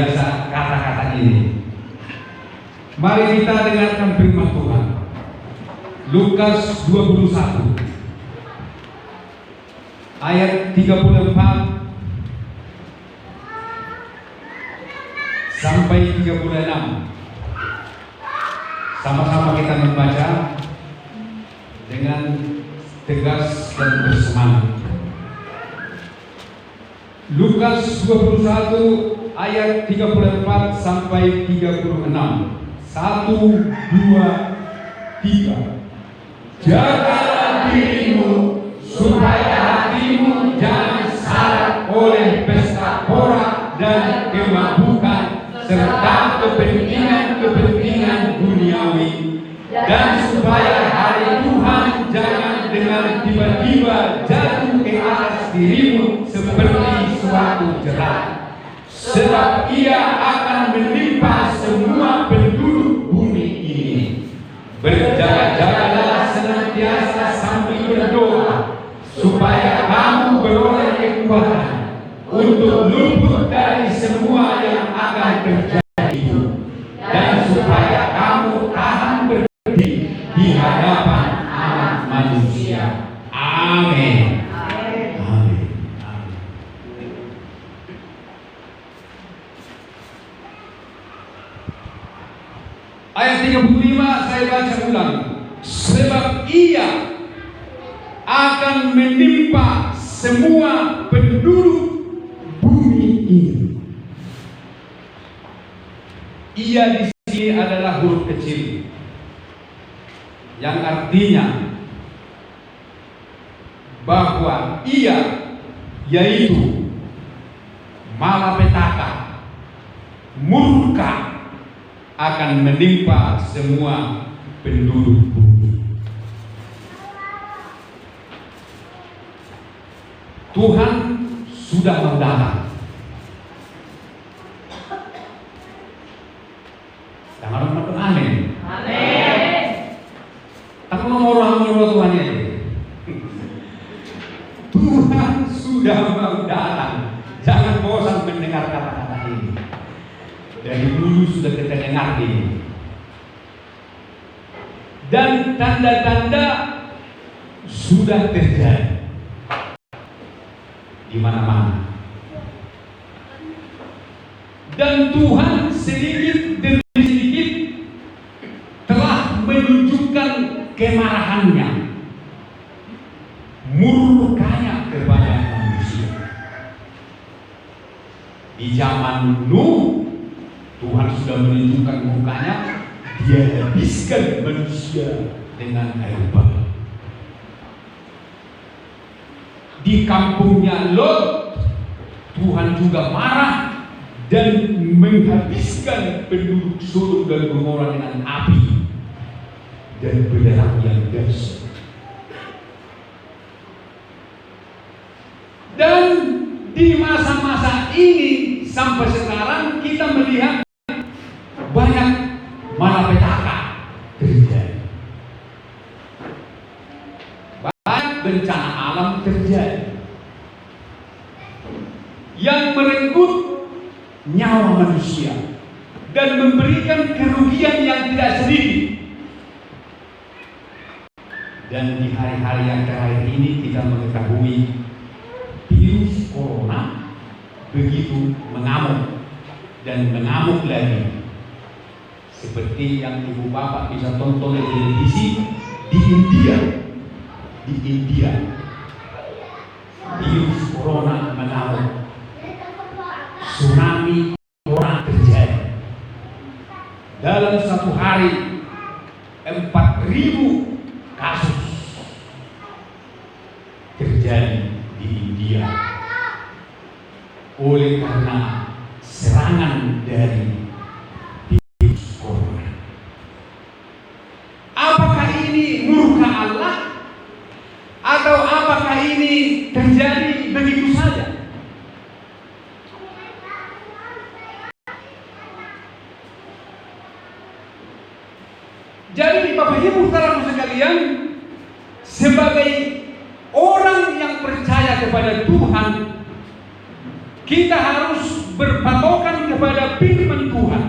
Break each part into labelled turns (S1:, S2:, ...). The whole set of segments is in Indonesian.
S1: biasa kata-kata ini. Mari kita dengarkan firman Tuhan. Lukas 21 ayat 34 sampai 36. Sama-sama kita membaca dengan tegas dan bersemangat. Lukas 21 ayat 34 sampai 36. 1, 2, 3. Jagalah dirimu supaya hatimu jangan syarat oleh pesta pora dan kemabukan serta kepentingan-kepentingan duniawi, dan supaya hari Tuhan jangan dengan tiba-tiba jatuh ke atas dirimu seperti suatu jerat, sebab ia akan menimpa semua penduduk bumi ini. Berjaga-jagalah senantiasa sambil berdoa, supaya kamu beroleh kekuatan untuk luput dari semua yang akan terjadi, dan supaya kamu tahan berdiri di hadapan Anak Manusia. Amin. Amin. Ayat 35 saya baca ulang. Sebab ia akan menimpa semua penduduk bumi ini. Ia di sini adalah huruf kecil, yang artinya bahwa ia, yaitu malapetaka, murka, akan menimpa semua penduduk bumi. Tuhan sudah mendatang. Jangan lupa amin. Amin. Aku mau Tuhan ya. Tuhan sudah mendatang. Jangan bosan mendengar kata-kata ini. Dari dulu sudah kita dengar ini. Dan tanda-tanda sudah terjadi di mana-mana. Dan Tuhan sedikit demi sedikit telah menunjukkan kemarahannya, murkanya kepada manusia. Di zaman Nuh, Tuhan sudah menunjukkan murkanya, Dia habiskan manusia dengan air bah. Di kampungnya Lot, Tuhan juga marah dan menghabiskan penduduk Sodom dan Gomora dengan api dan belerang yang dahsyat. Dan di masa-masa ini sampai sekarang kita melihat banyak malapetaka terjadi, banyak bencana alam terjadi yang merenggut nyawa manusia dan memberikan kerugian yang tidak sedikit. Dan di hari-hari yang terakhir ini kita mengetahui virus corona begitu mengamuk dan mengamuk lagi, seperti yang ibu bapak bisa tonton di televisi di India virus corona mengamuk, tsunami orang terjadi. Dalam satu hari 4.000 kasus terjadi di India oleh karena serangan dari virus corona. Apakah ini murka Allah atau apakah ini terjadi begitu saja? Jadi Bapak Ibu saudara sekalian, sebagai orang yang percaya kepada Tuhan, kita harus berpatokan kepada firman Tuhan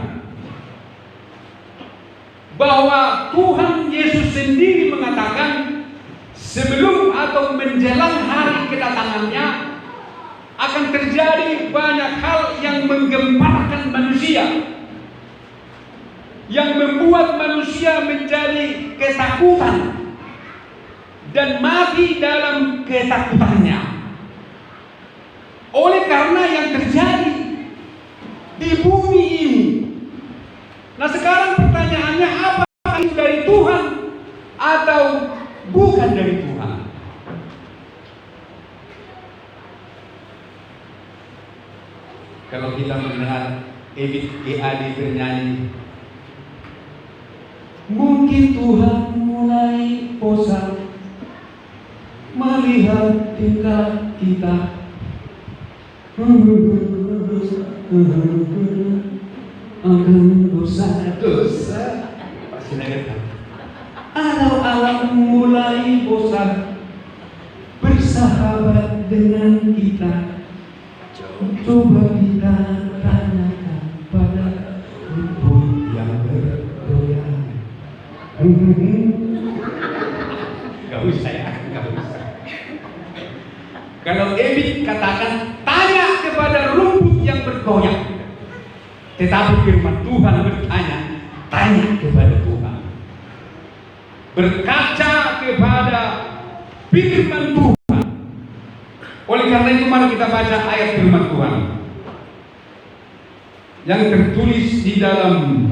S1: bahwa Tuhan Yesus sendiri mengatakan sebelum atau menjelang hari kedatangannya akan terjadi banyak hal yang menggemparkan manusia, yang membuat manusia menjadi ketakutan dan mati dalam ketakutannya. Oleh karena yang terjadi di bumi ini. Nah, sekarang pertanyaannya, apakah itu dari Tuhan atau bukan dari Tuhan? Kalau kita mendengar Ebit GAD bernyanyi, mungkin Tuhan mulai bosan melihat tingkah kita, akan dosa-dosa. Pasti negatif. Alam mulai bosan bersahabat dengan kita. Coba kita tanyakan pada rumput yang bergoyang. Gak usah ya, gak usah. Kalau Ebit katakan, tanya kepada rumput yang bergoyang. Tetapi firman Tuhan bertanya, tanya kepada Tuhan. Berkaca kepada firman Tuhan. Oleh karena itu mari kita baca ayat firman Tuhan yang tertulis di dalam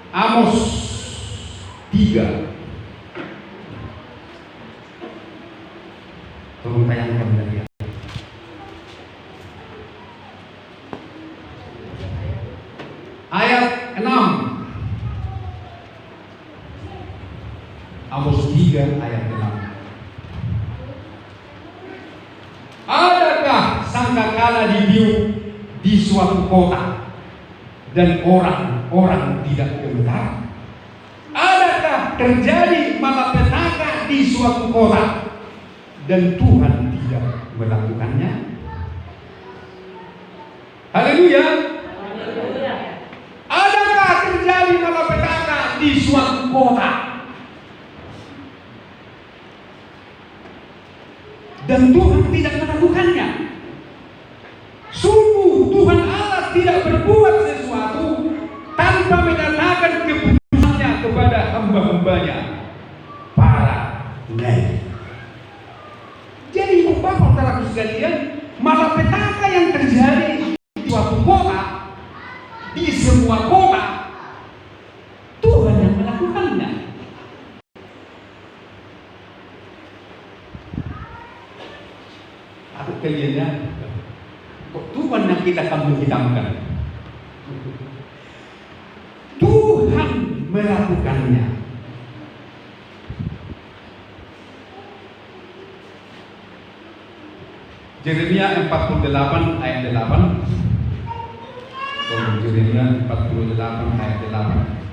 S1: Amos 3. Tolong tayangkan dari ya. Ayat 6. Amos 3 ayat 6. Adakah sangkakala dibiuk di suatu kota dan orang-orang tidak gentar? Adakah terjadi malapetaka di suatu kota dan Tuhan tidak melakukannya? Haleluya. Adakah terjadi malapetaka di suatu kota dan Tuhan tidak melakukannya? Sungguh Tuhan Allah tidak berbuat sesuatu tanpa menyatakan keputusannya kepada hamba-hambanya para nabi. Jadi ibu bapak saudaraku sekalian, malapetaka yang terjadi di suatu kota, di semua kota, Tuhan yang melakukannya. Aku kaliannya, kok Tuhan yang kita kambing hitamkan? Tuhan melakukannya. Yeremia 48 ayat 8. Yeremia 48 ayat 8.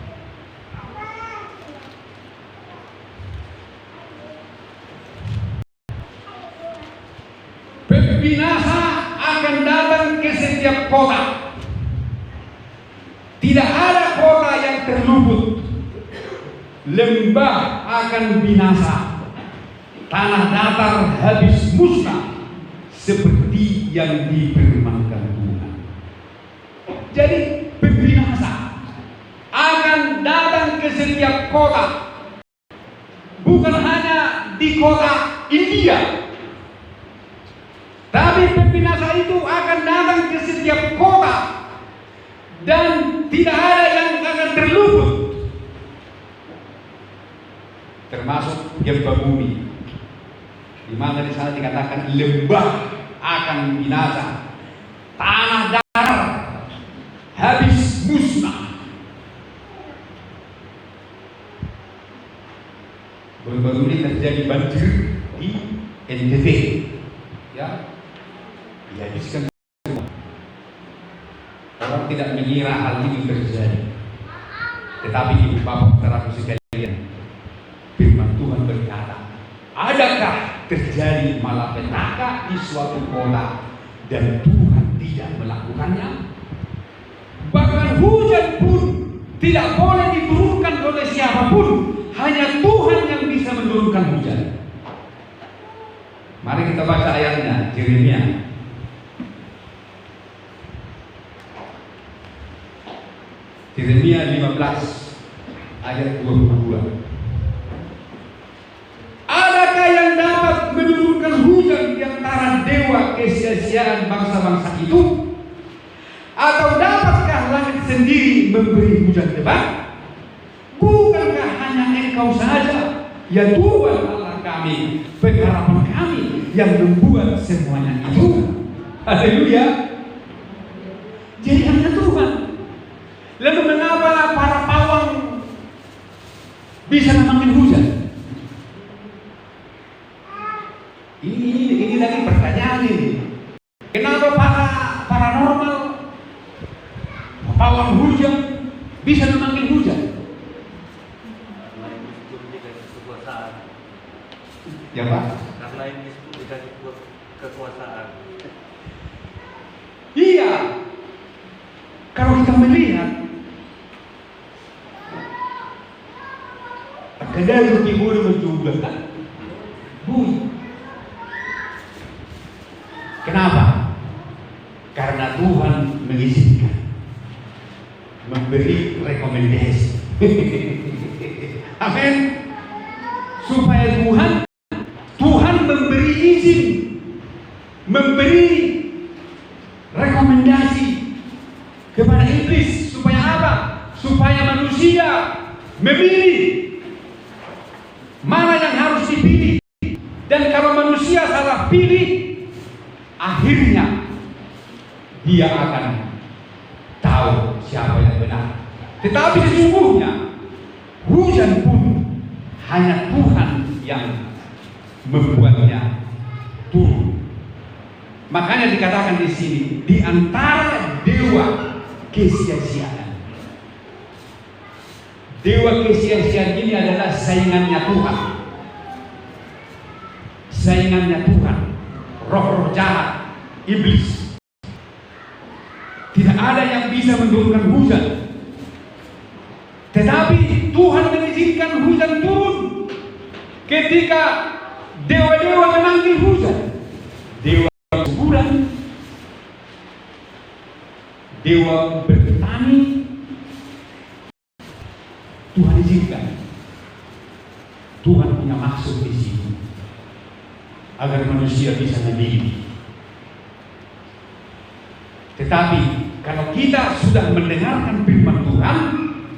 S1: Binasa akan datang ke setiap kota. Tidak ada kota yang terluput. Lembah akan binasa. Tanah datar habis musnah seperti yang difirmankan Tuhan. Jadi binasa akan datang ke setiap kota. Bukan hanya di kota India, tapi binasa itu akan datang ke setiap kota dan tidak ada yang akan terluput, termasuk gempa bumi, di mana di sana dikatakan lembah akan binasa, tanah datar habis musnah. Baru-baru ini terjadi banjir di NTT, ya. Dihabiskan semua. Orang tidak mengira hal ini terjadi. Tetapi ibu bapak saudaraku sekalian, firman Tuhan berkata, adakah terjadi malapetaka di suatu kota dan Tuhan tidak melakukannya? hujan pun tidak boleh diturunkan oleh siapapun, hanya Tuhan yang bisa menurunkan hujan. Mari kita baca ayatnya, Yeremia. Yeremia 15 ayat 22. Adakah yang dapat menurunkan hujan di antara dewa kesia-siaan bangsa-bangsa itu? Atau dapatkah langit sendiri memberi hujan lebat? Bukankah hanya Engkau saja, ya Tuhan Allah kami, pengharapan kami, yang membuat semuanya itu? Haleluya. Jadi hanya Tuhan. Lalu mengapa para pawang bisa memanggil hujan? Ini lagi pertanyaan ini. Kenapa para paranormal, pawang hujan bisa memanggil hujan? Ya Pak?
S2: Karena ini dikasih kekuasaan.
S1: Iya. Kalau kita melihat kadang timur menjumlahkan bui. Kenapa? Karena Tuhan mengizinkan, memberi rekomendasi. Amin. Supaya Tuhan memberi izin, memberi rekomendasi kepada iblis. Supaya apa? Supaya manusia memilih mana yang harus dipilih. Dan kalau manusia salah pilih, akhirnya dia akan tahu siapa yang benar. Tetapi sesungguhnya hujan pun hanya Tuhan yang membuatnya turun. Makanya dikatakan di sini, di antara dewa kesia-siaan. Dewa kesia-siaan ini adalah saingannya Tuhan. Saingannya Tuhan. Roh-roh jahat, iblis. Tidak ada yang bisa menurunkan hujan. Tetapi Tuhan mengizinkan hujan turun ketika dewa-dewa memanggil hujan. Dewa kuburan, dewa bertani, Tuhan izinkan. Tuhan punya maksud di sini agar manusia bisa memilih. Tetapi kalau kita sudah mendengarkan firman Tuhan,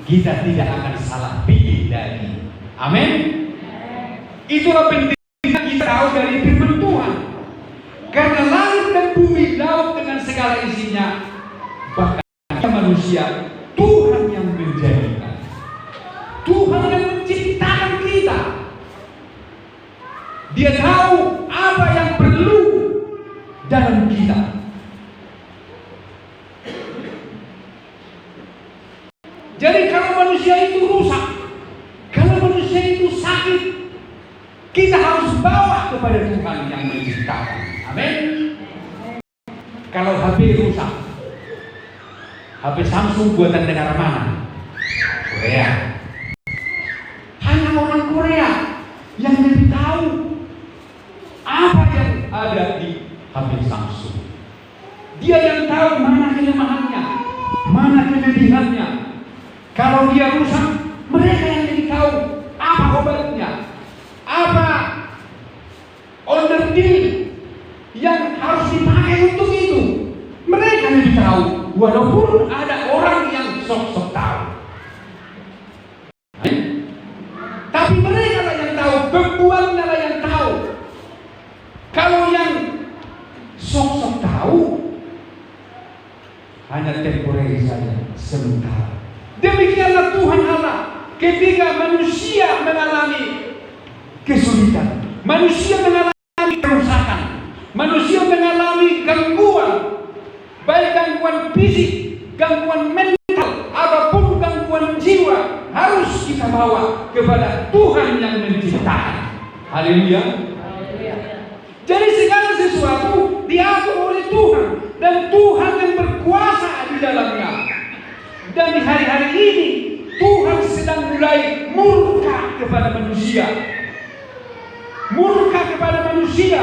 S1: kita tidak akan salah pilih lagi. Amin. Itulah pentingnya kita tahu dari firman Tuhan. Karena langit dan bumi, laut dengan segala isinya, bahkan manusia, Tuhan yang menjadikan. Tuhan yang menciptakan kita. Dia tahu apa yang perlu dalam kita. Jadi kalau manusia itu rusak, kalau manusia itu sakit, kita harus bawa kepada Tuhan yang menciptakan. Amin. Kalau HP rusak, HP Samsung buatan negara mana? Korea. Hanya orang Korea yang lebih tahu apa yang ada di HP Samsung. Dia yang tahu mana kelemahannya, mana kelebihannya. Kalau dia rusak, mereka yang lebih tahu apa obatnya, apa onderdil yang harus dipakai untuk itu. Mereka lebih tahu, walaupun ada orang yang sok-sok tahu. Tapi mereka lah yang tahu, pembuatnya lah yang tahu. Kalau yang sok-sok tahu, hanya temporary saja, sementara. Demikianlah Tuhan Allah ketika manusia mengalami kesulitan, manusia mengalami kerusakan, manusia mengalami gangguan, baik gangguan fisik, gangguan mental, ataupun gangguan jiwa, harus kita bawa kepada Tuhan yang menciptakan. Haleluya. Jadi segala sesuatu diatur oleh Tuhan, dan Tuhan yang berkuasa di dalamnya. Dan di hari-hari ini Tuhan sedang mulai murka kepada manusia. Murka kepada manusia.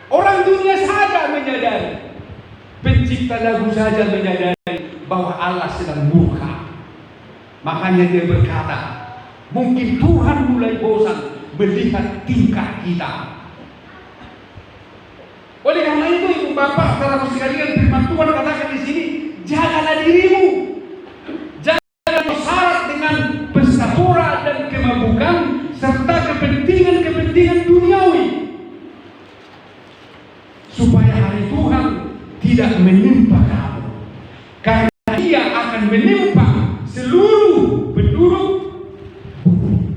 S1: Orang dunia saja menyadari, pencipta lagu saja menyadari bahwa Allah sedang murka. Makanya dia berkata, mungkin Tuhan mulai bosan melihat tingkah kita. Oleh karena itu, ibu bapak, saudara sekalian, firman Tuhan katakan di sini, jagalah dirimu, jangan syarat dengan pesta pora dan kemabukan serta kepentingan-kepentingan duniawi, supaya hari Tuhan tidak menimpa kamu, karena Dia akan menimpa seluruh penduduk bumi.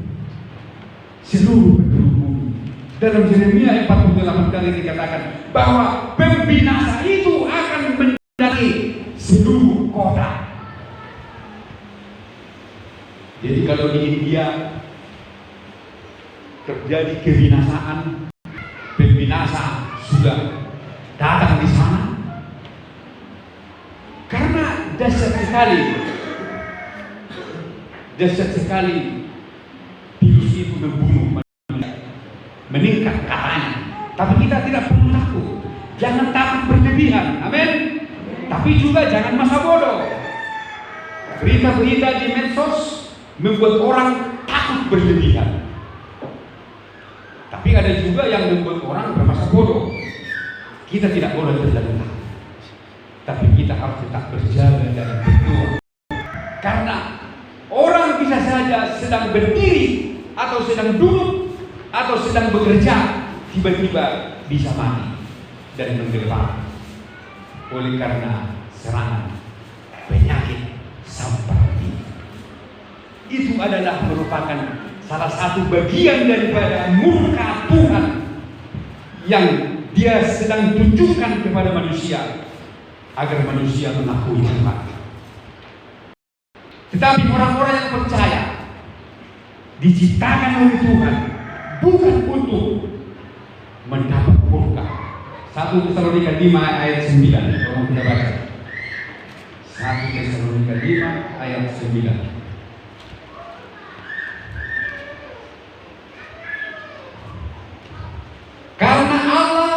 S1: Seluruh penduduk bumi. Dalam Yeremia 48 kali dikatakan bahwa pembinasa itu akan menjadi seluruh kota. Jadi kalau di India terjadi kebinasaan, pembinasa sudah datang di sana karena dahsyat sekali virus itu membunuh manusia, meningkat katanya. Tapi kita tidak perlu takut, jangan takut berlebihan, amin. Tapi juga jangan masa bodoh. Berita-berita di medsos membuat orang takut berlebihan. Tapi ada juga yang membuat orang bermasa bodoh. Kita tidak boleh terlalu takut, tapi kita harus tetap berjaga dan berdoa. Karena orang bisa saja sedang berdiri atau sedang duduk atau sedang bekerja, tiba-tiba bisa mati dan menggelepar oleh karena serangan penyakit seperti itu. Adalah merupakan salah satu bagian daripada murka Tuhan yang Dia sedang tunjukkan kepada manusia agar manusia mengakui Tuhan. Tetapi orang-orang yang percaya diciptakan oleh Tuhan bukan untuk mendapat murka. 1 Tesalonika 5 ayat 9. Tolong kita baca. 1 Tesalonika 5 ayat 9. Karena Allah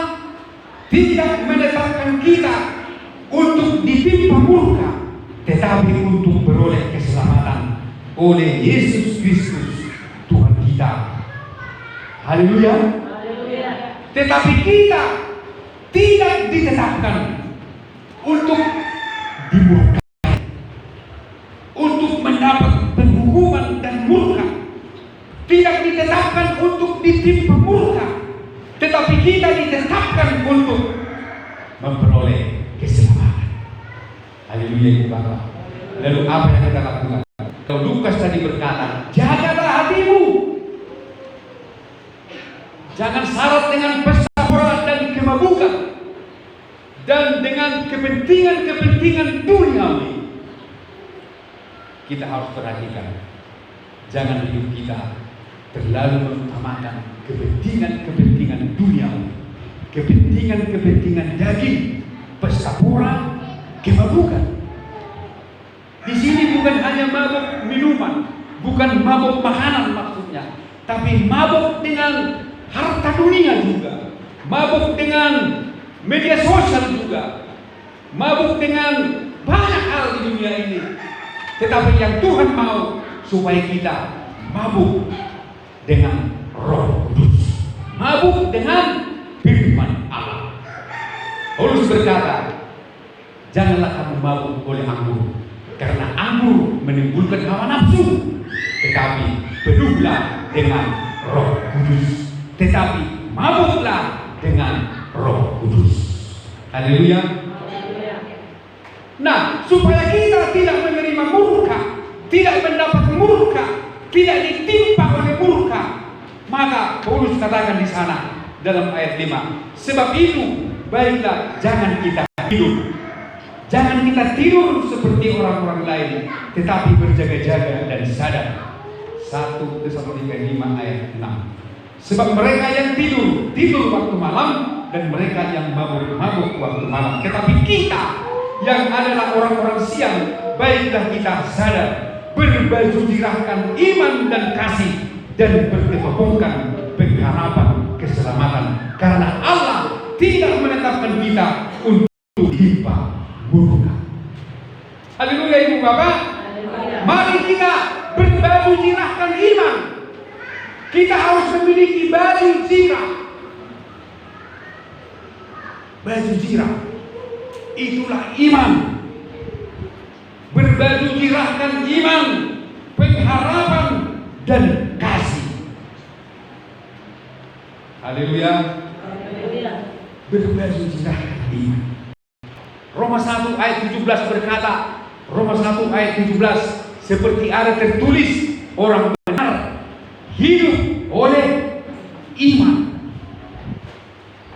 S1: tidak menetapkan kita untuk ditimpa murka, tetapi untuk beroleh keselamatan oleh Yesus Kristus Tuhan kita. Haleluya. Tetapi kita tidak ditetapkan untuk dimurkai, untuk mendapat penghukuman dan murka. Tidak ditetapkan untuk ditimpa murka, tetapi kita ditetapkan untuk memperoleh keselamatan. Haleluya, ibu bapak. Lalu apa yang kita lakukan? Kalau Lukas tadi berkata, jagalah hatimu, jangan syarat dengan pesta pora dan kemabukan dan dengan kepentingan-kepentingan duniawi. Kita harus perhatikan, jangan hidup kita terlalu mengutamakan kepentingan-kepentingan duniawi, kepentingan-kepentingan daging, pesta pora, kemabukan. Di sini bukan hanya mabuk minuman, bukan mabuk makanan maksudnya, tapi mabuk dengan harta dunia juga, mabuk dengan media sosial juga, mabuk dengan banyak hal di dunia ini. Tetapi yang Tuhan mau supaya kita mabuk dengan Roh Kudus, mabuk dengan firman Allah. Paulus berkata, janganlah kamu mabuk oleh anggur, karena anggur menimbulkan hawa nafsu, tetapi penuhlah dengan Roh Kudus. Tetapi mabuklah dengan Roh Kudus. Haleluya. Nah, supaya kita tidak menerima murka, tidak mendapat murka, tidak ditimpa oleh murka, maka Paulus katakan di sana dalam ayat 5, sebab itu baiklah jangan kita tidur. Jangan kita tidur seperti orang-orang lain, tetapi berjaga-jaga dan sadar. 1 Tesalonika 5 ayat 6. Sebab mereka yang tidur waktu malam, dan mereka yang mabuk waktu malam. Tetapi kita yang adalah orang-orang siang, baiklah kita sadar, berbaju zirahkan iman dan kasih, dan berkekopongkan pengharapan keselamatan, karena Allah tidak menetapkan kita untuk ditimpa murka. Haleluya Ibu Bapak. Mari kita berbaju zirahkan iman. Kita harus memiliki baju zirah. Baju zirah itulah iman. Berbaju zirahkan iman, pengharapan dan kasih. Haleluya. Berbaju zirahkan iman. Roma 1 ayat 17 berkata, Roma 1 ayat 17, seperti ada tertulis, orang benar hidup oleh iman.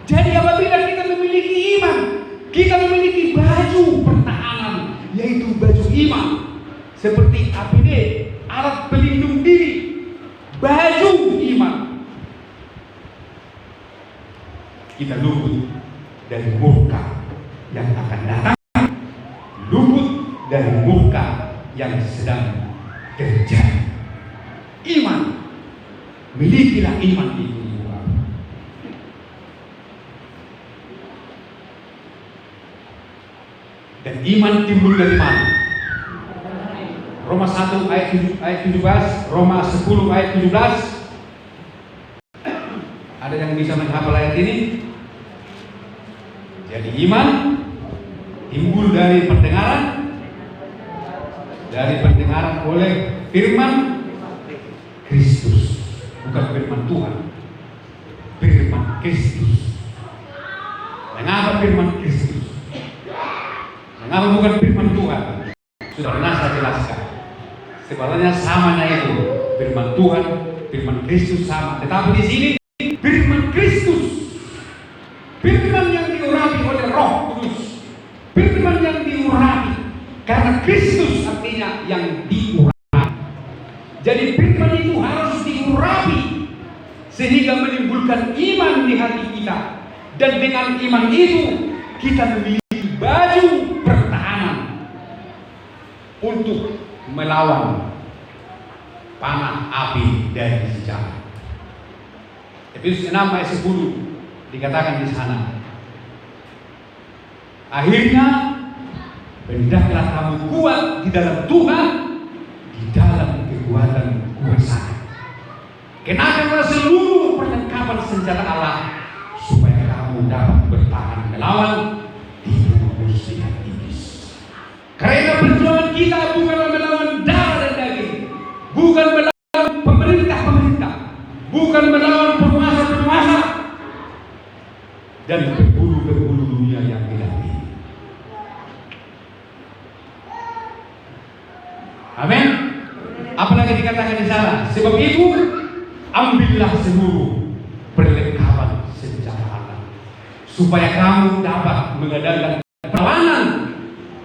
S1: Jadi apabila kita memiliki iman, kita memiliki baju pertahanan, yaitu baju iman, seperti APD, alat pelindung diri, baju iman. Kita luput dari murka yang akan datang, luput dari murka yang sedang terjadi. Iman, milikilah iman itu. Dan iman timbul dari mana? Roma 1 ayat 17, Roma 10 ayat 17. Ada yang bisa menghafal ayat ini? Jadi iman timbul dari pendengaran oleh firman Kristus, bukan firman Tuhan, firman Kristus. Mengapa firman Kristus? Mengapa bukan firman Tuhan? Sudah pernah saya jelaskan. Sebenarnya sama itu, firman Tuhan, firman Kristus sama. Tetapi di sini firman Kristus, firman yang diurapi oleh Roh Kudus, firman yang diurapi karena Kristus artinya yang diurapi. Jadi firman itu harus diurapi sehingga menimbulkan iman di hati kita, dan dengan iman itu kita memiliki baju pertahanan untuk melawan panah api dari sejarah. Efesus 6 ayat 10 dikatakan di sana, akhirnya hendaklah kamu kuat di dalam Tuhan, di dalam kekuatan kuasa. Kenakanlah seluruh perlengkapan senjata Allah, supaya kamu dapat bertahan melawan tipu muslihat iblis. Karena perjuangan kita bukanlah melawan darah dan daging, bukan melawan pemerintah-pemerintah, bukan melawan penguasa-penguasa dan berbulu-berbulu dunia yang ilahi. Amin. Apalagi dikatakan di sana, sebab itu ambillah seluruh perlengkapan senjata Allah, supaya kamu dapat mengadakan perlawanan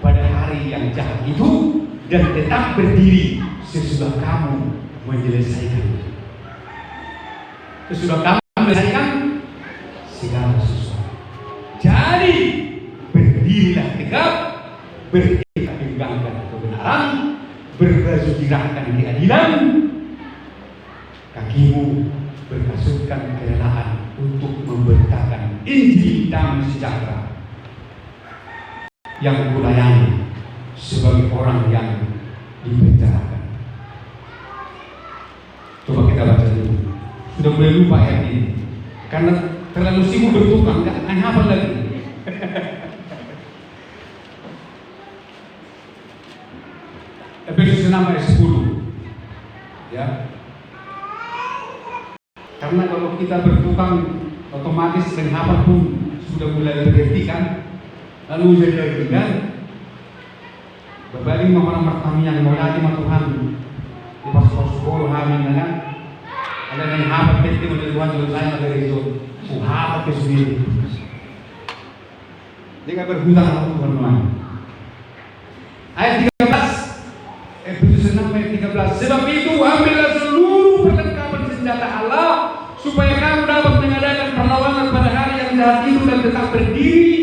S1: pada hari yang jahat itu, dan tetap berdiri sesudah kamu menyelesaikan segala sesuatu. Jadi berdirilah tegak, bertekad mengganggar kebenaran, berbaju zirahkan keadilan, kakimu berkasutkan kerelaan untuk memberitakan Injil damai sejahtera yang kulayani sebagai orang yang dipenjarakan. Coba kita baca dulu. Sudah mulai lupa ayat ini karena terlalu sibuk bertukang, nggak hafal lagi. Efesus 6 ayat 10. Ya. Karena kalau kita bertukang, otomatis menghafal pun sudah mulai berhenti kan. Lalu jadi lagi kan. Berbalik orang pertama yang mau lagi sama Tuhan di pas-pas hamil kan. Ada yang hafal penting oleh Tuhan juga saya dari itu. Hafal ke sendiri. Dia berhutang sama Tuhan. Ayat 13. Efesus 6 ayat 13. Sebab itu ambillah seluruh perlengkapan senjata Allah, supaya kamu dapat mengadakan perlawanan pada hari yang jahat itu dan tetap berdiri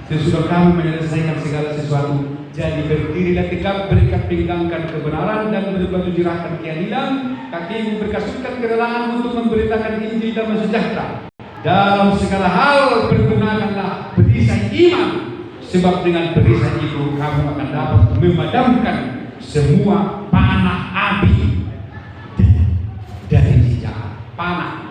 S1: Sesudah kamu menyelesaikan segala sesuatu, jadi berdirilah tegak, berikat pinggangkan kebenaran dan berbaju jirahkan keadilan, kakimu berkasutkan kerelaan untuk memberitakan Injil damai sejahtera. Dalam segala hal pergunakanlah perisai iman, sebab dengan perisai itu kamu akan dapat memadamkan semua panah api dari si jahat. Panah.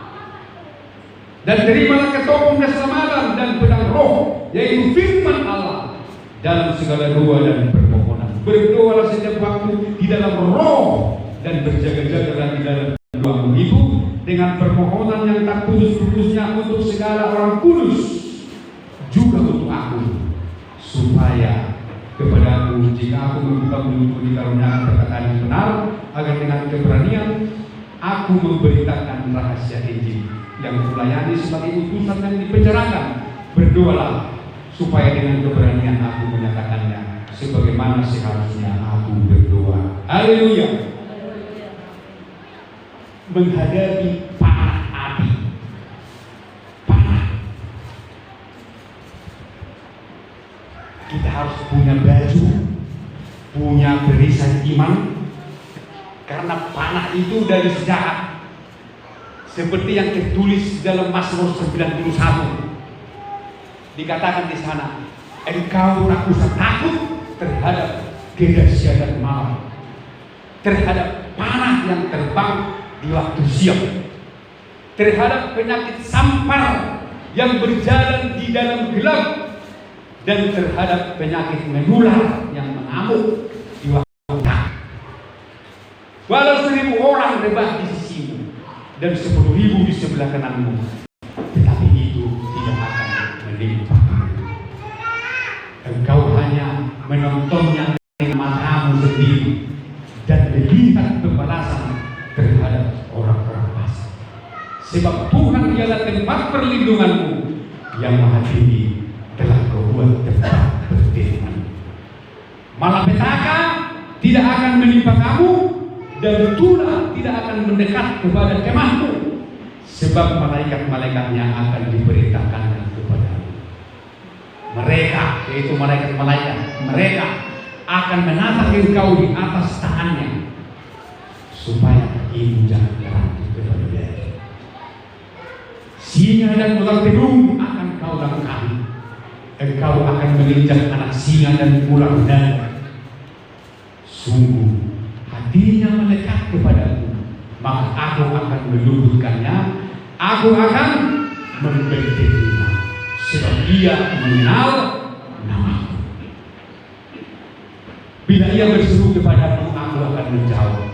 S1: Dan terimalah ketopong keselamatan dan pedang roh, yaitu firman Allah, dalam segala doa dan permohonan. Berdoalah setiap waktu di dalam roh dan berjaga-jagalah di dalam doa itu dengan permohonan yang tak putus-putusnya untuk segala orang kudus, juga untuk aku, supaya kepadaku jika aku membuka mulutku dikaruniakan perkataan yang benar, agar dengan keberanian aku memberitakan rahasia Injil yang kulayani sebagai utusan yang dipenjarakan. Berdoalah supaya dengan keberanian aku menyatakannya sebagaimana seharusnya aku berdoa. Haleluya. Menghadapi panah api. Panah. Kita harus punya baju, punya perisai iman, karena panah itu dari sejarah. Seperti yang tertulis dalam Mazmur 91, dikatakan di sana, engkau tak usah takut terhadap kedahsyatan malam, terhadap panah yang terbang di waktu siang, terhadap penyakit sampar yang berjalan di dalam gelap, dan terhadap penyakit menular yang mengamuk di waktu petang. Walau 1000 orang rebah di sisimu dan 10.000 di sebelah kananmu, tetapi itu tidak akan menimpa. Engkau hanya menontonnya dengan matamu sendiri dan melihat pembalasan terhadap orang-orang fasik. Sebab Tuhan ialah tempat perlindunganmu, yang Maha Tinggi telah kau buat tempat berlindungan. Malapetaka tidak akan menimpa kamu, dan tulah tidak akan mendekat kepada kemahmu, sebab malaikat-malaikatnya akan diperintahkan kepadamu. Mereka, yaitu malaikat-malaikat, mereka akan menatang engkau di atas tangannya, supaya kakimu jangan terjatuh kepada batu. Singa dan ular pedung akan kau langkahi. Engkau akan menginjak anak singa dan ular naga. Sungguh hatinya melekat kepadaku, maka aku akan meluluhkannya, aku akan membentenginya, sebab dia mengenal namaku. Bila ia berseru kepadaku, aku akan menjawab.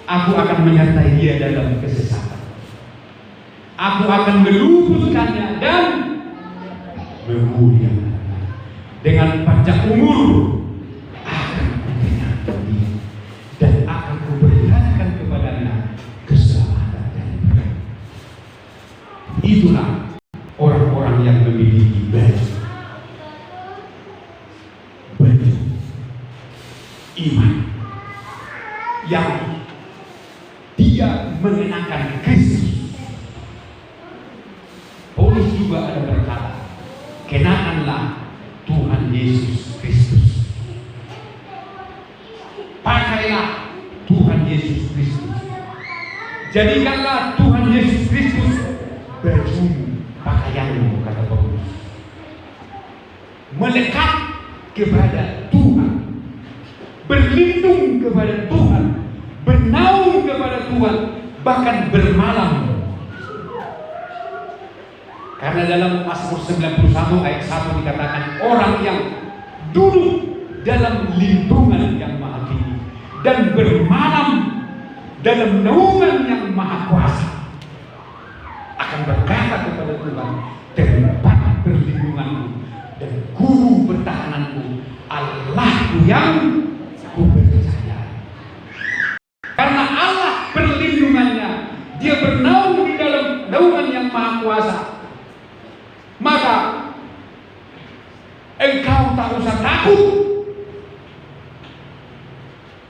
S1: Aku akan menyertai dia dalam kesesatan. Aku akan meluputkannya dan memuliakannya. Dengan panjang umur akan kukenyangkan dia, dan akan kuberikan kepadanya keselamatan dan berkat. Itulah orang-orang yang memiliki baju iman, yang dia mengenakan Kristus. Paulus juga ada berkata, kenakanlah Tuhan Yesus Kristus. Pakailah Tuhan Yesus Kristus. Jadikanlah Tuhan Yesus Kristus baju pakaianmu, kata Paulus. Melekat kepada Tuhan, berlindung kepada Tuhan, bernaung kepada Tuhan, bahkan bermalam. Karena dalam Mazmur 91 ayat 1 dikatakan, orang yang duduk dalam lindungan yang Maha Tinggi dan bermalam dalam naungan yang Maha Kuasa akan berkata kepada Tuhan, tempat perlindunganku dan guru pertahananku, Allahku yang kupercaya. Karena Allah perlindungannya, dia bernaung di dalam naungan yang Maha Kuasa, maka engkau tak usah takut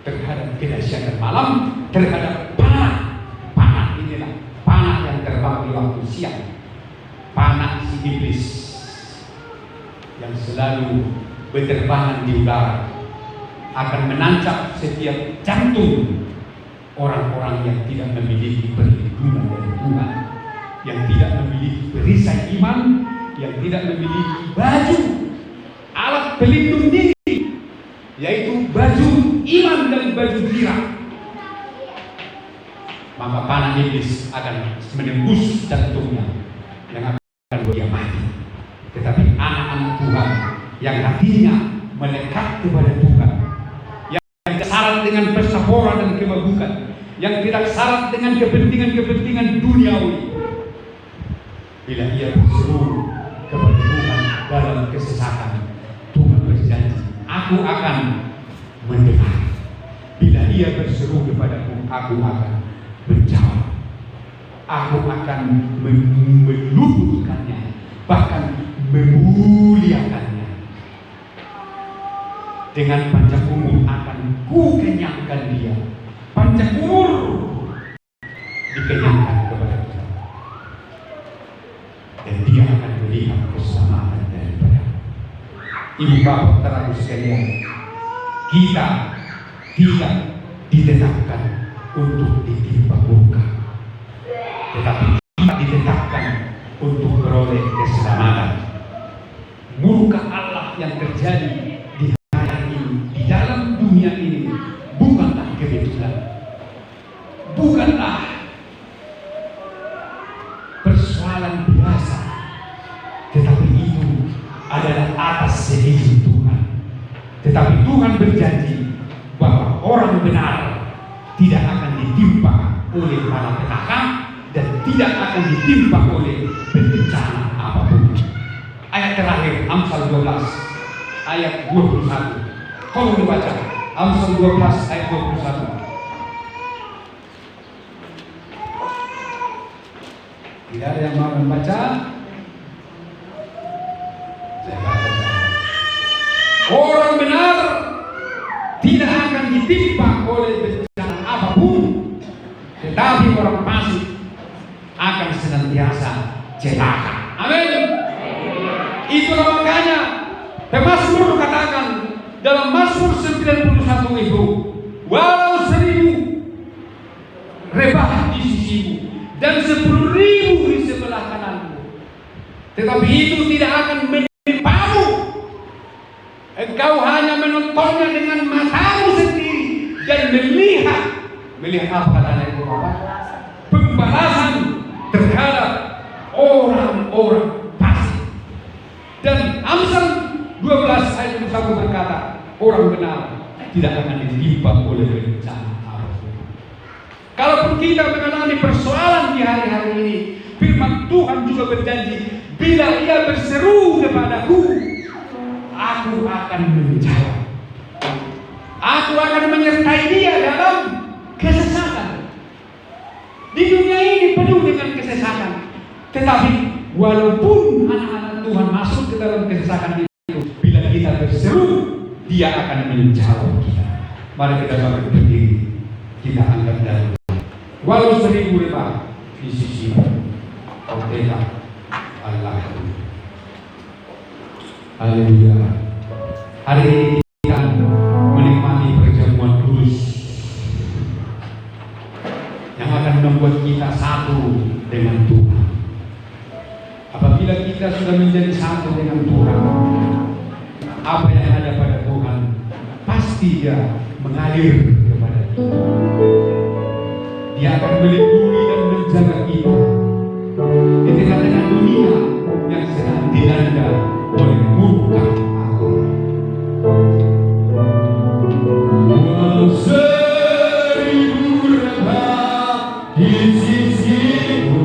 S1: terhadap kedahsyatan malam, terhadap panah. Panah inilah panah yang terbang di waktu siang, panah si iblis. yang selalu berterbangan di udara akan menancap setiap jantung orang-orang yang tidak memiliki perlindungan dari Tuhan, yang tidak memiliki perisai iman, yang tidak memiliki baju alat pelindung diri, yaitu baju iman dan baju zirah. Maka panah iblis akan menembus jantungnya yang akan dia mati. Tetapi anak-anak Tuhan yang hatinya melekat kepada Tuhan, yang tidak syarat dengan persaforan dan kemabukan, yang tidak syarat dengan kepentingan-kepentingan duniawi, bila ia berseru kepada Tuhan dalam kesesatan, Tuhan berjanji, aku akan mendengar. Bila ia berseru kepadaku, aku akan menjawab. Aku akan meluluhkannya, bahkan memuliakannya. Dengan panjang umur akan ku kenyangkan dia. Panjang umur dikenyangkan kepada kita, dan dia akan melihat keselamatan daripada. Ibu bapak terlalu sekalian, kita tidak ditetapkan untuk ditimpa murka, tetapi kita ditetapkan untuk beroleh keselamatan. Murka Allah yang terjadi di hari ini, di dalam dunia ini, bukanlah kebetulan, bukanlah persoalan biasa, tetapi itu adalah atas seizin Tuhan. Tetapi Tuhan berjanji bahwa orang benar tidak akan ditimpa oleh malapetaka dan tidak akan ditimpa oleh bencana apapun. Ayat terakhir Amsal 12 ayat 21. Tolong dibaca Amsal 12 ayat 21. Tidak ada yang mau membaca? Saya baca. Orang benar tidak akan ditimpa oleh bencana apapun, tetapi orang fasik akan senantiasa celaka. Amin. Itulah makanya pemazmur katakan dalam Mazmur 91 itu, walau 1000 rebah di sisimu dan 10.000 di sebelah kananmu, tetapi itu tidak akan menimpamu. Engkau hanya menontonnya dengan matamu sendiri dan melihat apa katanya itu, pembalasan terhadap orang-orang fasik. Dan Amsal 12 ayat 1 berkata, orang benar tidak akan ditimpa oleh bencana apapun. Kalaupun kita mengalami persoalan di hari-hari ini, firman Tuhan juga berjanji, bila ia berseru kepadaku, aku akan menjawab. Aku akan menyertai dia dalam kesesatan. Di dunia ini penuh dengan kesesatan, tetapi walaupun anak-anak Tuhan masuk ke dalam kesesatan itu, bila kita berseru, dia akan menjawab kita. Mari kita berdiri, kita angkat dalam. Walau 1000 rebah di sisimu, kau tetap Allah. Haleluya. Hari ini kita menikmati perjamuan kudus yang akan membuat kita satu dengan Tuhan. Apabila kita sudah menjadi satu dengan Tuhan, apa yang ada pada Tuhan pasti dia mengalir kepada kita. Dia akan melindungi dan menjaga kita di tengah-tengah dunia yang sedang dilanda oleh murka Allah. Walau 1000 rebah di sisimu,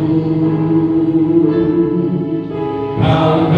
S1: kau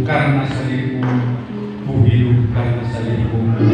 S1: Karena salibmu, ku hidup karena salibmu.